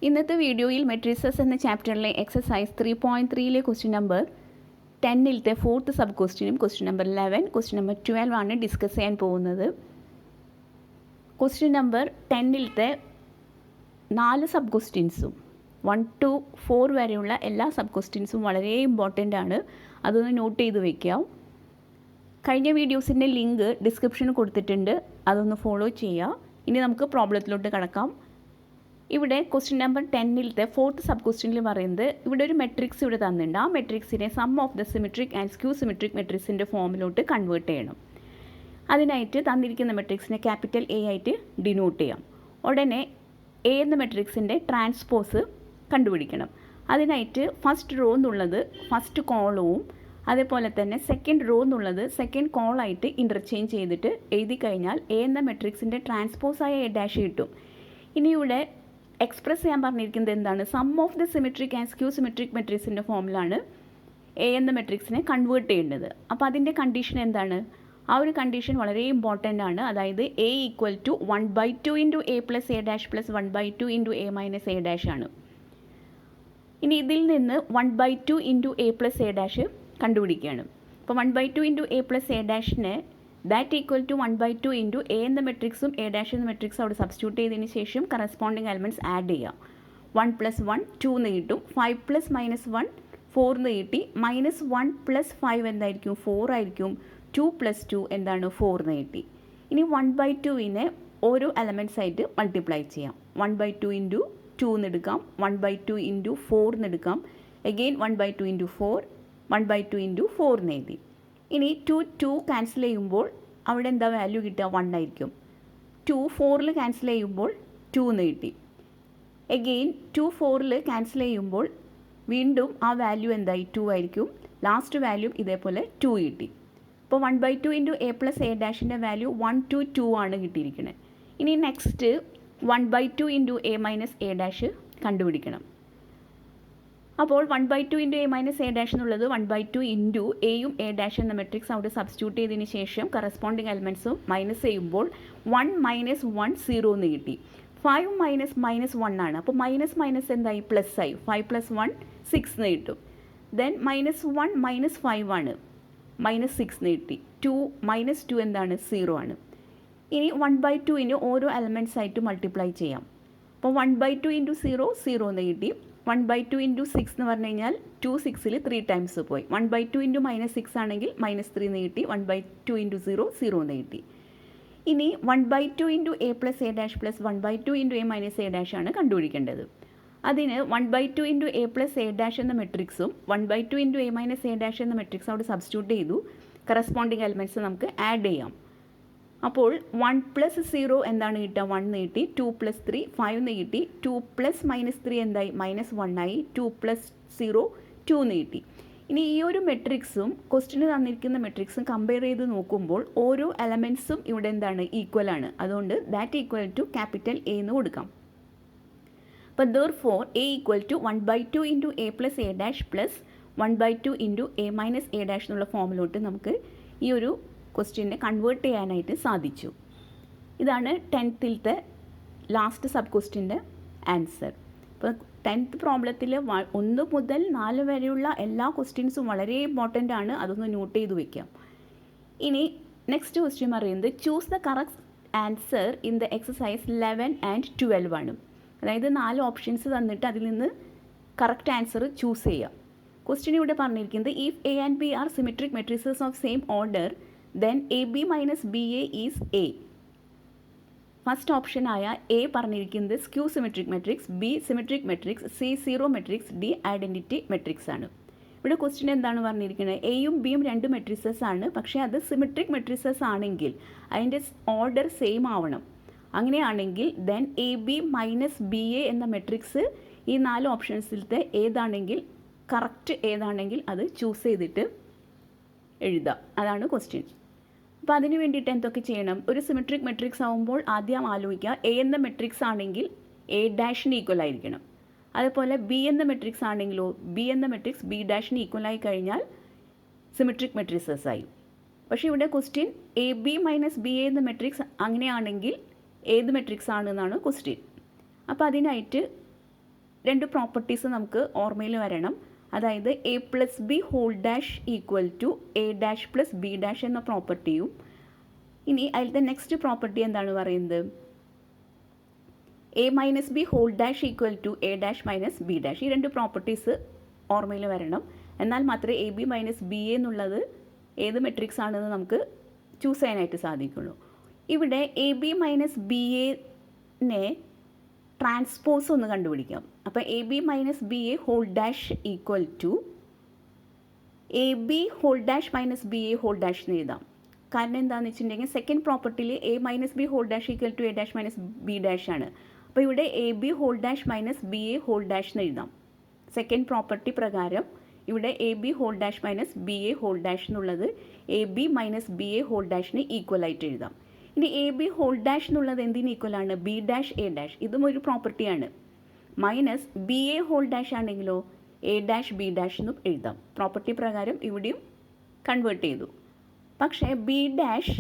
ഇന്നത്തെ വീഡിയോയിൽ മെട്രിസസ് എന്ന ചാപ്റ്ററിലെ exercise 3.3 question number 10 fourth sub ക്വസ്റ്റ്യനും ക്വസ്റ്റ്യൻ നമ്പർ 11 ക്വസ്റ്റ്യൻ നമ്പർ 12 ആണ് ഡിസ്കസ് ചെയ്യാൻ പോകുന്നത്. ക്വസ്റ്റ്യൻ നമ്പർ 10 4 സബ് ക്വസ്റ്റ്യൻസും 1 to 4 വരെയുള്ള എല്ലാ സബ് ക്വസ്റ്റ്യൻസും വളരെ ഇമ്പോർട്ടൻ്റ് ആണ്. അതൊന്ന് നോട്ട് ചെയ്ത് വയ്ക്കാം. കഴിഞ്ഞ വീഡിയോസിൻ്റെ ലിങ്ക് ഡിസ്ക്രിപ്ഷനിൽ കൊടുത്തിട്ടുണ്ട്, അതൊന്ന് ഫോളോ ചെയ്യുക. ഇനി നമുക്ക് പ്രോബ്ലത്തിലോട്ട് കടക്കാം. ഇവിടെ ക്വസ്റ്റ്യൻ നമ്പർ 10 ഫോർത്ത് സബ് ക്വസ്റ്റ്യനിൽ പറയുന്നത് ഇവിടെ ഒരു മെട്രിക്സ് ഇവിടെ തന്നിട്ടുണ്ട്. ആ മെട്രിക്സിനെ sum of the symmetric and skew symmetric മെട്രിക്സിൻ്റെ ഫോമിലോട്ട് കൺവേർട്ട് ചെയ്യണം. അതിനായിട്ട് തന്നിരിക്കുന്ന മെട്രിക്സിനെ ക്യാപിറ്റൽ എ ആയിട്ട് ഡിനോട്ട് ചെയ്യാം. ഉടനെ എ എന്ന മെട്രിക്സിൻ്റെ ട്രാൻസ്പോസ് കണ്ടുപിടിക്കണം. അതിനായിട്ട് ഫസ്റ്റ് റോ എന്നുള്ളത് ഫസ്റ്റ് കോളവും അതേപോലെ തന്നെ സെക്കൻഡ് റോ എന്നുള്ളത് സെക്കൻഡ് കോളായിട്ട് ഇൻ്റർചേഞ്ച് ചെയ്തിട്ട് എഴുതി കഴിഞ്ഞാൽ എ എന്ന മെട്രിക്സിൻ്റെ ട്രാൻസ്പോസായ എ ഡാഷ് കിട്ടും. ഇനി ഇവിടെ എക്സ്പ്രസ് ചെയ്യാൻ പറഞ്ഞിരിക്കുന്നത് എന്താണ്? Sum of the symmetric and skew symmetric മെട്രിക്സിൻ്റെ ഫോമിലാണ് എ എന്ന മെട്രിക്സിനെ കൺവേർട്ട് ചെയ്യേണ്ടത്. അപ്പോൾ അതിൻ്റെ കണ്ടീഷൻ എന്താണ്? ആ ഒരു കണ്ടീഷൻ വളരെ ഇമ്പോർട്ടൻ്റ് ആണ്. അതായത് A equal to 1/2 into A plus A dash plus 1/2 into A minus A dash ആണ്. ഇനി ഇതിൽ നിന്ന് 1/2 into A plus A dash കണ്ടുപിടിക്കുകയാണ്. അപ്പോൾ 1/2 ഇൻറ്റു എ പ്ലസ് എ ഡാഷിനെ that equal to 1/2 into A എന്ന മെട്രിക്സും എ ഡാഷ് എന്ന മെട്രിക്സും അവിടെ സബ്സ്റ്റിറ്റ്യൂട്ട് ചെയ്തതിന് ശേഷം കറസ്പോണ്ടിങ് എലമെൻറ്റ്സ് ആഡ് ചെയ്യാം. 1 + 1 2 എന്ന് കിട്ടും. 5 + -1 4 എന്ന് കിട്ടി. -1 + 5 എന്തായിരിക്കും? 4 ആയിരിക്കും. 2 + 2 എന്താണ്? 4 എന്ന് കിട്ടി. ഇനി 1/2നെ ഓരോ എലമെൻറ്റ്സ് ആയിട്ട് മൾട്ടിപ്ലൈ ചെയ്യാം. 1/2 ഇൻറ്റു 2 എന്ന് എടുക്കാം. 1/2 ഇൻറ്റു 4 എന്ന് എടുക്കാം. അഗെയിൻ 1/2 ഇൻറ്റു 4 1/2 ഇൻറ്റു 4 എന്ന് എഴുതി. ഇനി 2 ക്യാൻസൽ ചെയ്യുമ്പോൾ അവിടെ എന്താ വാല്യൂ കിട്ടുക? 1 ആയിരിക്കും. 2 4ൽ ക്യാൻസൽ ചെയ്യുമ്പോൾ 2 എന്ന് കിട്ടി. എഗെയിൻ 2 4ൽ ക്യാൻസൽ ചെയ്യുമ്പോൾ വീണ്ടും ആ വാല്യൂ എന്തായി? 2 ആയിരിക്കും. ലാസ്റ്റ് വാല്യൂ ഇതേപോലെ 2 കിട്ടി. അപ്പോൾ 1/2 ഇൻറ്റു എ പ്ലസ് എ ഡാഷിൻ്റെ വാല്യൂ 1 to 2 ആണ് കിട്ടിയിരിക്കുന്നത്. ഇനി next 1/2 into A minus A dash കണ്ടുപിടിക്കണം. അപ്പോൾ 1/2 into A minus A dash എന്നുള്ളത് 1/2 ഇൻറ്റു എയും എ ഡാഷ് എന്ന മെട്രിക്സ് അവിടെ സബ്സ്റ്റിറ്റ്യൂട്ട് ചെയ്തതിന് ശേഷം കറസ്പോണ്ടിങ് എലമെൻറ്റ്സും മൈനസ് ചെയ്യുമ്പോൾ 1 - 1 0 എന്ന് കിട്ടി. 5 - -1 ആണ്. അപ്പോൾ മൈനസ് എന്തായി? പ്ലസ് ആയി. 5 + 1 6 എന്ന് കിട്ടും. ദെൻ -1 - 5 ആണ്. -6 എന്ന് കിട്ടി. 2 - 2 എന്താണ്? 0 ആണ്. ഇനി 1/2ന് ഓരോ എലമെൻറ്റ്സ് ആയിട്ട് മൾട്ടിപ്ലൈ ചെയ്യാം. അപ്പോൾ 1/2 ഇൻറ്റു 0 0 എന്ന് കിട്ടി. 1/2 ഇൻറ്റു 6 എന്ന് പറഞ്ഞു കഴിഞ്ഞാൽ 2 6ൽ 3 ടൈംസ് പോയി. 1/2 ഇൻറ്റു -6 ആണെങ്കിൽ -3 എന്ന് കിട്ടി. 1/2 ഇൻറ്റു 0 0 എന്ന് കിട്ടി. ഇനി 1/2 into A plus A dash plus 1/2 into A minus A dash ആണ് കണ്ടുപിടിക്കേണ്ടത്. അതിന് 1/2 into A plus A dash എന്ന മെട്രിക്സും 1/2 into A minus A dash എന്ന മെട്രിക്സ് അവിടെ സബ്സ്റ്റിറ്റ്യൂട്ട് ചെയ്തു. കറസ്പോണ്ടിങ് എലമെൻറ്റ്സ് നമുക്ക് ആഡ് ചെയ്യാം. അപ്പോൾ 1 + 0 എന്താണ് കിട്ടുക? 1 എന്ന് കിട്ടി. 2 + 3 5 എന്ന് കിട്ടി. 2 + -3 എന്തായി? -1 ആയി. 2 + 0 2 എന്ന് കിട്ടി. ഇനി ഈ ഒരു മെട്രിക്സും ക്വസ്റ്റിന് തന്നിരിക്കുന്ന മെട്രിക്സും കമ്പയർ ചെയ്ത് നോക്കുമ്പോൾ ഓരോ എലമെൻറ്റ്സും ഇവിടെ എന്താണ്? ഈക്വൽ ആണ്. അതുകൊണ്ട് that equal to capital A എന്ന് കൊടുക്കാം. അപ്പോൾ therefore a equal to 1/2 into A plus A dash plus 1/2 into A minus A dash എന്നുള്ള ഫോമിലോട്ട് നമുക്ക് ഈ ഒരു ക്വസ്റ്റ്യനെ കൺവേർട്ട് ചെയ്യാനായിട്ട് സാധിച്ചു. ഇതാണ് 10th ലാസ്റ്റ് സബ് ക്വസ്റ്റ്യൻ്റെ ആൻസർ. ഇപ്പോൾ 10th പ്രോബ്ലത്തിൽ 1 മുതൽ 4 വരെയുള്ള എല്ലാ ക്വസ്റ്റ്യൻസും വളരെ ഇമ്പോർട്ടൻ്റ് ആണ്. അതൊന്ന് നോട്ട് ചെയ്ത് വയ്ക്കാം. ഇനി നെക്സ്റ്റ് ക്വസ്റ്റ്യൻ പറയുന്നത് choose the correct answer in the exercise 11 and 12 ആണ്. അതായത് 4 ഓപ്ഷൻസ് തന്നിട്ട് അതിൽ നിന്ന് കറക്റ്റ് ആൻസർ ചൂസ് ചെയ്യാം. ക്വസ്റ്റ്യൻ ഇവിടെ പറഞ്ഞിരിക്കുന്നത് if A and B are symmetric matrices of same order then AB minus BA is A. First ഓപ്ഷനായ എ പറഞ്ഞിരിക്കുന്നത് skew symmetric matrix, B symmetric matrix, C zero matrix, D identity matrix ആണ്. ഇവിടെ question എന്താണ് പറഞ്ഞിരിക്കുന്നത്? എയും ബിയും 2 matrices ആണ്. പക്ഷേ അത് സിമെട്രിക് മെട്രിസസ് ആണെങ്കിൽ അതിൻ്റെ ഓർഡർ സെയിം ആവണം. അങ്ങനെയാണെങ്കിൽ then A B minus B A എന്ന മെട്രിക്സ് ഈ 4 ഓപ്ഷൻസിലത്തെ ഏതാണെങ്കിൽ കറക്റ്റ് ഏതാണെങ്കിൽ അത് ചൂസ് ചെയ്തിട്ട് എഴുതാം. അതാണ് ക്വസ്റ്റ്യൻ. അപ്പോൾ അതിന് വേണ്ടിയിട്ട് എന്തൊക്കെ ചെയ്യണം? ഒരു സിമെട്രിക് മെട്രിക്സ് ആകുമ്പോൾ ആദ്യം ആലോചിക്കുക എ എന്ന മെട്രിക്സ് ആണെങ്കിൽ എ ഡാഷിന് ഈക്വൽ ആയിരിക്കണം. അതുപോലെ ബി എന്ന മെട്രിക്സ് ആണെങ്കിലോ ബി എന്ന മെട്രിക്സ് ബി ഡാഷിന് ഈക്വൽ ആയി കഴിഞ്ഞാൽ സിമെട്രിക് മെട്രിസസ് ആയി. പക്ഷേ ഇവിടെ question A B minus B A എന്ന മെട്രിക്സ് അങ്ങനെയാണെങ്കിൽ ഏത് മെട്രിക്സ് ആണെന്നാണ് ക്വസ്റ്റ്യൻ. അപ്പോൾ അതിനായിട്ട് രണ്ട് പ്രോപ്പർട്ടീസ് നമുക്ക് ഓർമ്മയിൽ വരണം. അതായത് A plus B whole dash equal to A dash plus B dash എന്ന പ്രോപ്പർട്ടിയും, ഇനി അതിലത്തെ നെക്സ്റ്റ് പ്രോപ്പർട്ടി എന്താണ് പറയുന്നത്, A minus B whole dash equal to A dash minus B dash. ഈ രണ്ട് പ്രോപ്പർട്ടീസ് ഓർമ്മയിൽ വരണം. എന്നാൽ മാത്രമേ A B minus B A എന്നുള്ളത് ഏത് മെട്രിക്സ് ആണെന്ന് നമുക്ക് ചൂസ് ചെയ്യാനായിട്ട് സാധിക്കുള്ളൂ. ഇവിടെ എ ബി മൈനസ് ബി എനെ ട്രാൻസ്പോസ് ഒന്ന് കണ്ടുപിടിക്കാം. അപ്പോൾ A B minus B A whole dash equal to A B whole dash minus B A whole dash എന്ന് എഴുതാം. കാരണം എന്താണെന്ന് വെച്ചിട്ടുണ്ടെങ്കിൽ സെക്കൻഡ് പ്രോപ്പർട്ടിയിൽ A minus B whole dash equal to A dash minus B dash ആണ്. അപ്പോൾ ഇവിടെ A B whole dash minus B A whole dash എന്ന് എഴുതാം. സെക്കൻഡ് പ്രോപ്പർട്ടി പ്രകാരം ഇവിടെ A B whole dash minus B A whole dash എന്നുള്ളത് A B minus B A whole ഡാഷിന് equal ആയിട്ട് എഴുതാം. ഇനി എ ബി ഹോൾ ഡാഷ് എന്നുള്ളത് എന്തിന് ഈക്വലാണ്, ബി ഡാഷ് എ ഡാഷ്, ഇതും ഒരു പ്രോപ്പർട്ടിയാണ്. Minus B A whole dash ആണെങ്കിലോ എ ഡാഷ് ബി ഡാഷ് എന്നും എഴുതാം. പ്രോപ്പർട്ടി പ്രകാരം ഇവിടെയും കൺവേർട്ട് ചെയ്തു. പക്ഷേ ബി ഡാഷ്,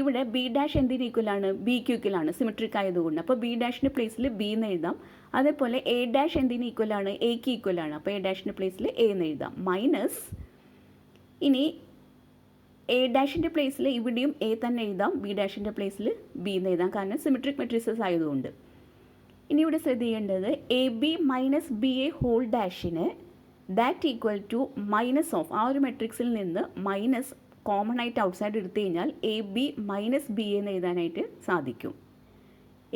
ഇവിടെ ബി ഡാഷ് എന്തിന് ഈക്വലാണ്, ബിക്ക് ഈക്വലാണ്, സിമെട്രിക് ആയതുകൊണ്ട്. അപ്പോൾ ബി ഡാഷിൻ്റെ പ്ലേസിൽ ബി എന്ന് എഴുതാം. അതേപോലെ എ ഡാഷ് എന്തിന് ഈക്വലാണ്, എക്ക് ഈക്വലാണ്. അപ്പോൾ എ ഡാഷിൻ്റെ പ്ലേസിൽ എ എന്ന് എഴുതാം. മൈനസ് ഇനി എ ഡാഷിൻ്റെ പ്ലേസിൽ ഇവിടെയും എ തന്നെ എഴുതാം, ബി ഡാഷിൻ്റെ പ്ലേസിൽ ബി എന്ന് എഴുതാം, കാരണം സിമെട്രിക് മെട്രിക്സസ് ആയതുകൊണ്ട്. ഇനി ഇവിടെ ശ്രദ്ധിക്കേണ്ടത് A B minus B A whole ഡാഷിന് that equal to minus of, ആ ഒരു മെട്രിക്സിൽ നിന്ന് മൈനസ് കോമൺ ആയിട്ട് ഔട്ട്സൈഡ് എടുത്തു കഴിഞ്ഞാൽ എ ബി മൈനസ് ബി എന്ന് എഴുതാനായിട്ട് സാധിക്കും.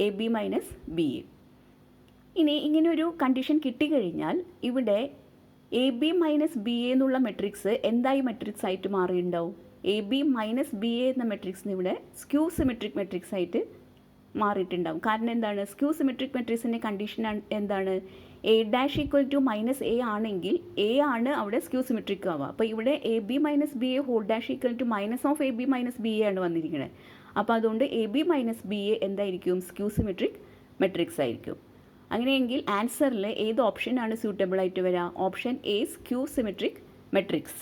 A B minus B A. ഇനി ഇങ്ങനൊരു കണ്ടീഷൻ കിട്ടിക്കഴിഞ്ഞാൽ ഇവിടെ A B minus B A എന്നുള്ള മെട്രിക്സ് എന്തായി മെട്രിക്സ് ആയിട്ട് മാറിയിട്ടുണ്ടാവും, A B minus B A എന്ന മെട്രിക്സിന് ഇവിടെ സ്ക്യൂ സിമെട്രിക് മെട്രിക്സ് ആയിട്ട് മാറിയിട്ടുണ്ടാവും. കാരണം എന്താണ്, സ്ക്യൂ സിമെട്രിക് മെട്രിക്സിൻ്റെ കണ്ടീഷൻ എന്താണ്, A dash equal to minus A ആണെങ്കിൽ എ ആണ് അവിടെ സ്ക്യൂ സിമെട്രിക് ആവുക. അപ്പോൾ ഇവിടെ A B minus B A whole dash equal to minus of A B minus B A ആണ് വന്നിരിക്കുന്നത്. അപ്പോൾ അതുകൊണ്ട് A B minus B A എന്തായിരിക്കും, സ്ക്യൂ സിമെട്രിക് മെട്രിക്സ് ആയിരിക്കും. അങ്ങനെയെങ്കിൽ ആൻസറിൽ ഏത് ഓപ്ഷനാണ് സ്യൂട്ടബിൾ ആയിട്ട് വരിക, option A skew symmetric matrix.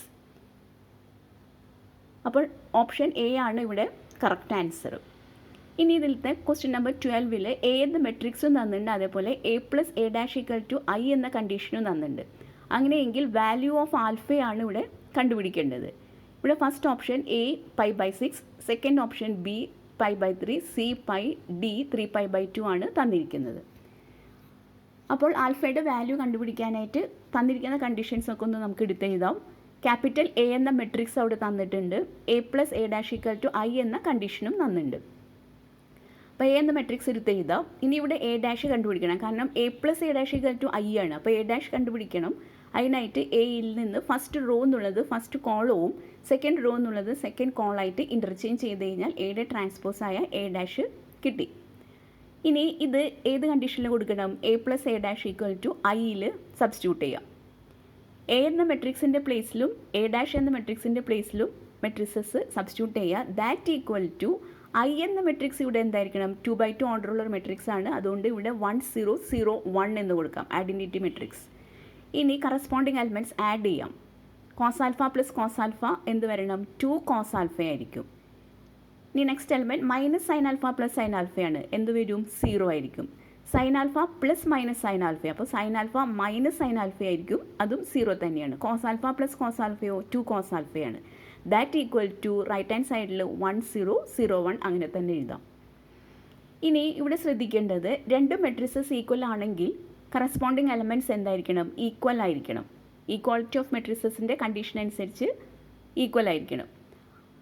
അപ്പോൾ ഓപ്ഷൻ എ ആണ് ഇവിടെ കറക്റ്റ് ആൻസർ. ഇനി ഇതിലത്തെ ക്വസ്റ്റ്യൻ നമ്പർ 12 എ എന്ന മെട്രിക്സും തന്നിട്ടുണ്ട്, അതേപോലെ A plus A dash equal to I എന്ന കണ്ടീഷനും തന്നിട്ടുണ്ട്. അങ്ങനെയെങ്കിൽ വാല്യൂ ഓഫ് ആൽഫയാണ് ഇവിടെ കണ്ടുപിടിക്കേണ്ടത്. ഇവിടെ first option A pi by 6, second option B pi by 3, C pi, D 3 pi by 2 ആണ് തന്നിരിക്കുന്നത്. അപ്പോൾ ആൽഫയുടെ വാല്യൂ കണ്ടുപിടിക്കാനായിട്ട് തന്നിരിക്കുന്ന കണ്ടീഷൻസ് ഒക്കെ ഒന്ന് നമുക്ക് എടുത്തെഴുതാം. ക്യാപിറ്റൽ എ എന്ന മെട്രിക്സ് അവിടെ തന്നിട്ടുണ്ട്, A plus A dash equal to I എന്ന കണ്ടീഷനും തന്നിട്ടുണ്ട്. അപ്പോൾ എ എന്ന മെട്രിക്സ് എടുത്തെഴുതാം. ഇനി ഇവിടെ എ ഡാഷ് കണ്ടുപിടിക്കണം, കാരണം A plus A dash equal to I ആണ്. അപ്പോൾ എ ഡാഷ് കണ്ടുപിടിക്കണം. അതിനായിട്ട് എയിൽ നിന്ന് ഫസ്റ്റ് റോ എന്നുള്ളത് ഫസ്റ്റ് കോളവും സെക്കൻഡ് റോ എന്നുള്ളത് സെക്കൻഡ് കോളായിട്ട് ഇൻ്റർചേഞ്ച് ചെയ്ത് കഴിഞ്ഞാൽ എയുടെ ട്രാൻസ്പോസ് ആയ എ ഡാഷ് കിട്ടി. ഇനി ഇത് ഏത് കണ്ടീഷനിൽ കൊടുക്കണം, A plus A dash equal to ഐയിൽ സബ്സ്റ്റിറ്റ്യൂട്ട് ചെയ്യാം. എ എന്ന മെട്രിക്സിൻ്റെ പ്ലേസിലും എ ഡാഷ് എന്ന മെട്രിക്സിൻ്റെ പ്ലേസിലും മെട്രിക്സസ് സബ്സ്റ്റിറ്റ്യൂട്ട് ചെയ്യുക. ദാറ്റ് ഈക്വൽ ടു ഐ എന്ന മെട്രിക്സ് ഇവിടെ എന്തായിരിക്കണം, 2/2 ഓർഡറുള്ള ഒരു മെട്രിക്സ് ആണ്. അതുകൊണ്ട് ഇവിടെ 1 0 0 1 എന്ന് കൊടുക്കാം, ഐഡൻറ്റിറ്റി മെട്രിക്സ്. ഇനി കറസ്പോണ്ടിങ് എലമെൻറ്റ്സ് ആഡ് ചെയ്യാം. Cos alpha plus cos alpha എന്ത് വരണം, 2 കോസ് ആൽഫ ആയിരിക്കും. ഇനി next element minus sine alpha plus sine ആൽഫയാണ്, എന്ത് വരും, 0 ആയിരിക്കും. Sine alpha plus minus sine alpha, അപ്പോൾ sine alpha minus sine alpha ആയിരിക്കും, അതും 0 തന്നെയാണ്. കോസ് ആൽഫ പ്ലസ് കോസ് ആൽഫയോ 2 കോസ് ആൽഫയാണ്. That equal to right hand സൈഡിൽ 1 0 0 1 അങ്ങനെ തന്നെ എഴുതാം. ഇനി ഇവിടെ ശ്രദ്ധിക്കേണ്ടത് രണ്ട് മെട്രിക്സസ് ഈക്വൽ ആണെങ്കിൽ കറസ്പോണ്ടിങ് എലമെൻറ്റ്സ് എന്തായിരിക്കണം, ഈക്വൽ ആയിരിക്കണം. ഈക്വാളിറ്റി ഓഫ് മെട്രിക്സസിൻ്റെ കണ്ടീഷൻ അനുസരിച്ച് ഈക്വൽ ആയിരിക്കണം.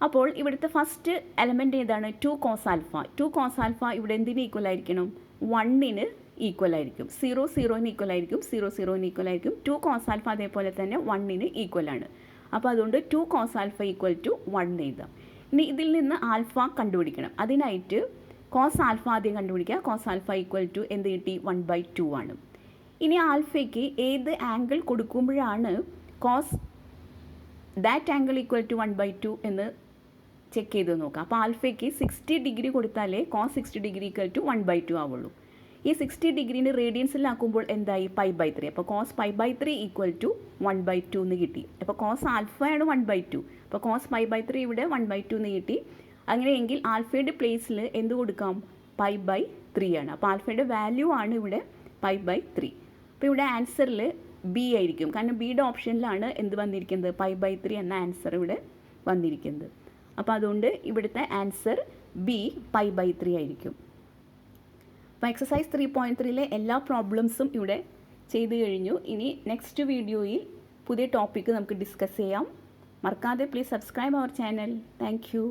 അപ്പോൾ ഇവിടുത്തെ ഫസ്റ്റ് എലമെൻറ്റ് ഏതാണ്, 2 കോസ് ആൽഫ. 2 കോസ് ആൽഫ ഇവിടെ എന്തിന് ഈക്വൽ ആയിരിക്കണം, 1ന് ഈക്വൽ ആയിരിക്കും. 0 0ന് ഈക്വൽ ആയിരിക്കും, 0 0ന് ഈക്വൽ ആയിരിക്കും. 2 കോസ് ആൽഫ അതേപോലെ തന്നെ 1ന് ഈക്വൽ ആണ്. അപ്പോൾ അതുകൊണ്ട് 2 കോസ് ആൽഫ ഈക്വൽ ടു 1 എഴുതാം. ഇനി ഇതിൽ നിന്ന് ആൽഫ കണ്ടുപിടിക്കണം. അതിനായിട്ട് കോസ് ആൽഫ ആദ്യം കണ്ടുപിടിക്കുക. കോസ് ആൽഫ ഈക്വൽ ടു എന്ത് കിട്ടി, 1/2 ആണ്. ഇനി ആൽഫയ്ക്ക് ഏത് ആംഗിൾ കൊടുക്കുമ്പോഴാണ് cos that angle equal to 1/2 എന്ന് ചെക്ക് ചെയ്ത് നോക്കാം. അപ്പോൾ ആൽഫയ്ക്ക് 60 ഡിഗ്രി കൊടുത്താലേ കോസ് 60 ഡിഗ്രി ഈക്വൽ ടു 1/2 ആവുള്ളൂ. ഈ 60 ഡിഗ്രീന് റേഡിയൻസിലാക്കുമ്പോൾ എന്തായി, π/3. അപ്പോൾ കോസ് π/3 ഈക്വൽ ടു 1/2 എന്ന് കിട്ടി. അപ്പോൾ കോസ് ആൽഫയാണ് 1/2. അപ്പോൾ കോസ് π/3 ഇവിടെ 1/2 എന്ന് കിട്ടി. അങ്ങനെയെങ്കിൽ ആൽഫയുടെ പ്ലേസിൽ എന്ത് കൊടുക്കാം, π/3 ആണ്. അപ്പോൾ ആൽഫയുടെ വാല്യൂ ആണ് ഇവിടെ π/3. അപ്പോൾ ഇവിടെ ആൻസറിൽ ബി ആയിരിക്കും, കാരണം ബിയുടെ ഓപ്ഷനിലാണ് എന്ത് വന്നിരിക്കുന്നത്, π/3 എന്ന ആൻസർ ഇവിടെ വന്നിരിക്കുന്നത്. അപ്പോൾ അതുകൊണ്ട് ഇവിടുത്തെ ആൻസർ ബി π/3 ആയിരിക്കും. അപ്പോൾ എക്സസൈസ് 3.3 എല്ലാ പ്രോബ്ലംസും ഇവിടെ ചെയ്തു കഴിഞ്ഞു. ഇനി നെക്സ്റ്റ് വീഡിയോയിൽ പുതിയ ടോപ്പിക്ക് നമുക്ക് ഡിസ്കസ് ചെയ്യാം. മറക്കാതെ please subscribe our channel. Thank U.